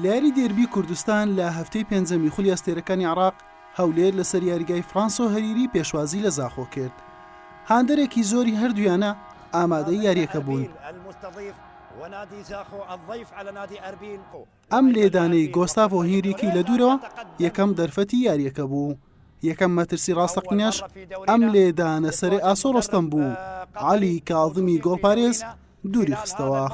لاری دێربی کوردستان لە هەفتەی پێنجەمی خولی ئەستێرەکانی عێراق هەولێر لەسەر یاریگای فرانسۆ هەریری پێشوازی لە زاخۆ کرد. هاندەرێکی زۆری هەردوویانە ئامادەی یاریەکە بوون. ئەم لێدانەی گۆستاڤۆ هینریکی لە دوورەوە یەکەم دەرفەتی یاریەکە بوو. یەکەم مەترسی ڕاستەقینەش ئەم لێدانە سەرێ ئاسۆ ڕۆستەم بوو. عەلی کاظمی گۆڵپارێز دووری خستەوە.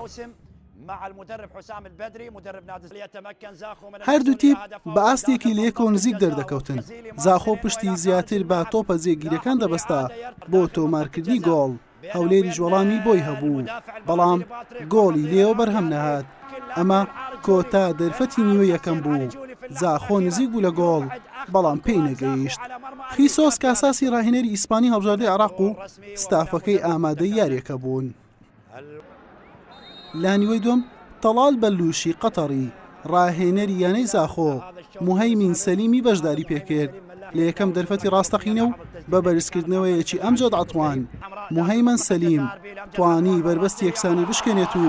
هەردوو تیپ بە ئاستێکی لە یەکەوە نزیک دەردەکەوتن. زاخۆ پشتی زیاتر بە تۆپە جێگیرەکان دەبەستا بۆ تۆمارکردنی گۆڵ. هەولێریش وەڵامی بۆی هەبوو، بەڵام گۆڵی لێوە بەرهەم نەهات. ئەمە کۆتا دەرفەتی نیوە یەکەم بوو. زاخۆ نزیک بوو لە گۆڵ، بەڵام پێی نەگەیشت. خیسۆس کاساسی ڕاهێنەری ئیسپانی هەڵبژاردەی عێراق و ستافەکەی ئامادەی یاریەکە بوون. لانیوەی دوم تەڵال بەلووشی قەتەڕی ڕاهێنەری یانەی زاخۆ موهەیمین سەلیمی بەشداری پێکرد لە یەکەم دەرفەتی ڕاستەقینە و بە بەرزکردنەوەیەکی ئەمجد عەتوان موهەیمن سەلیم توانی بربەستی یەکسانی بشکێنێت و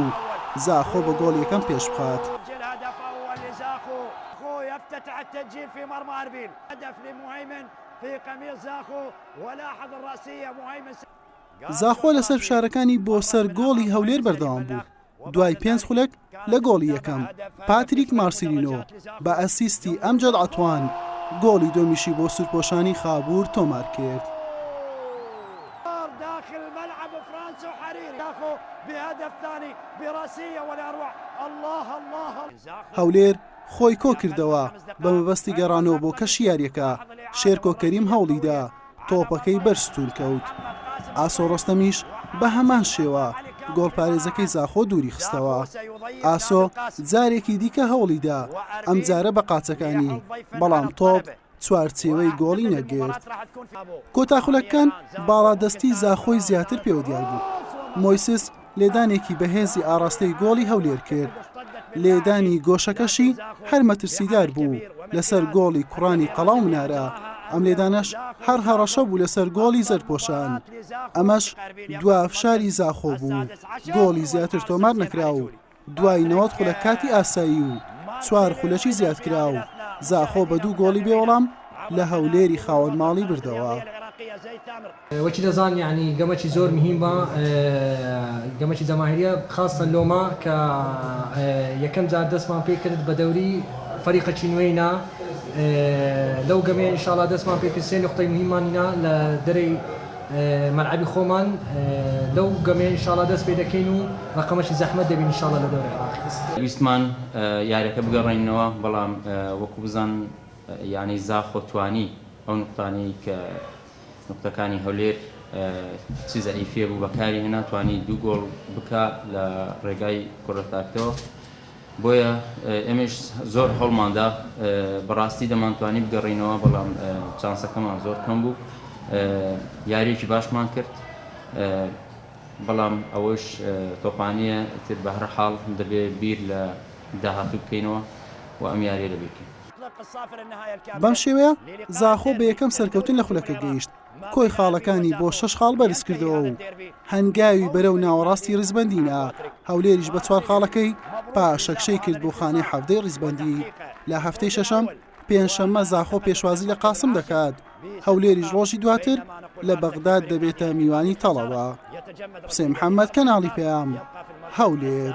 زاخۆ بە گۆڵ یەکەم پێش بخات. يفتتح التسجيل في مرمى أربيل. هدف لمهيمن في قميص زاخو ولاحظ الرأسية مهيمن. زاخۆ لەسەر فشارەکانی بۆ سەر گۆڵی هەولێر بەردەوام بوو. دوای 5 خولەک لە گۆڵی یەکەم پاتریک مارسیلینۆ بە ئەسیستی ئەمجد عەتوان گۆڵی دۆمیشی بۆ سوورپۆشانی خابوور تۆمار کرد. داخل الملعب فرانسو حريري زاخو بهدف ثاني براسية والأروع. الله الله. هەولێر خۆی کۆ کردەوە بە مەبەستی گەڕانەوە بۆ کەشی یاریەکە. شێرکۆ کەریم هەوڵیدا تۆپەکەی بەرستون کەوت. ئاسۆ ڕۆستەمیش بە هەمان شێوە گۆڵپارێزەکەی زاخۆ دووری خستەوە. ئاسۆ جارێکی دیکە هەوڵیدا ئەم جارە بە قاچەکانی، بەڵام تۆپ چوارچێوەی گۆڵی نەگرت. کۆتاخولەکان باڵادەستی زاخۆی زیاتر پێوە دیار بوو. مۆیسس لێدانێکی بەهێزی ئاراستەی گۆڵی هەولێر کرد. لێدانی گۆشەکەشی هەر مەترسیدار بوو لەسەر گۆڵی کوڕانی قەڵاو منارە. ئەم لێدانەش هەر هەڕەشە بوو لەسەر گۆڵی زەرپۆشان. ئەمەش دوافشاری زاخۆ بوو. گۆڵی زیاتر تۆمار نەکرا و دوای 90 خولە کاتی ئاسایی و 4 خولەکی زیاد کرا و زاخۆ بە 2 گۆڵی بێوەڵام لە هەولێری خاوەن ماڵی بردەوە. وەکی دەزان یعنی گەمەکی زۆر مهمە، گەمەکی جەماهیریە خاصە لۆما کە یەکەم جار دەستمان پێ کرد بە دەوری فەریقەکی نوێینا. لەو گەمەیە ئینشاڵڵا دەستمان پێ کرد 3 نقطەی مهمانینا لە دەرەی مەلعەبی خۆمان. لەو گەمەیە ئینشاڵڵا دەست پێ دەکەین و ڕقەمەشی زەحمەت دەبین ئینشاڵڵا لە دەورەی عێراق. ویستمان یاریەکە بگەڕێنەوە، بەڵام وەکو بزان یعنی زاخۆ توانی ئەو نقطانەی کە نقطەکانی هەولێر چ زەعیفێ بوو بەکاری هێنا، توانی 2 گۆڵ بکە لە ڕێگای کوڕەتاکتەوە. بۆیە ئێمەش زۆر هەوڵماندا بەڕاستی دەمانتوانی بگەڕینەوە، بەڵام چانسەکەمان زۆر کەم بوو. یاریێکی باشمان کرد، بەڵام ئەوەش تۆپانیە تر بە هەر حاڵ دەبێت بیر لە داهاتوو بکەینەوە و ئەم یاریە دەبێتین. بەم شێوەیە زاخۆ بە یەکەم سەرکەوتن لە خولەکە گەیشت. کۆی خاڵەکانی بۆ 6 خاڵ بەرز کردەوە و هەنگاوی بەرەو ناوەڕاستی ڕیزبەندینا. هەولێریش بە 4 خاڵەکەی پاشەکشەی کرد بۆ خانەی حەفدەی ڕیزبەندی. لە هەفتەی شەشەم پێنجشەممە زاخۆ پێشوازی لە قاسم دەکات. هەولێریش ڕۆژی دواتر لە بەغداد دەبێتە میوانی تەڵەوە. حوسێن محەممەد، کەناڵی پێام، هەولێر.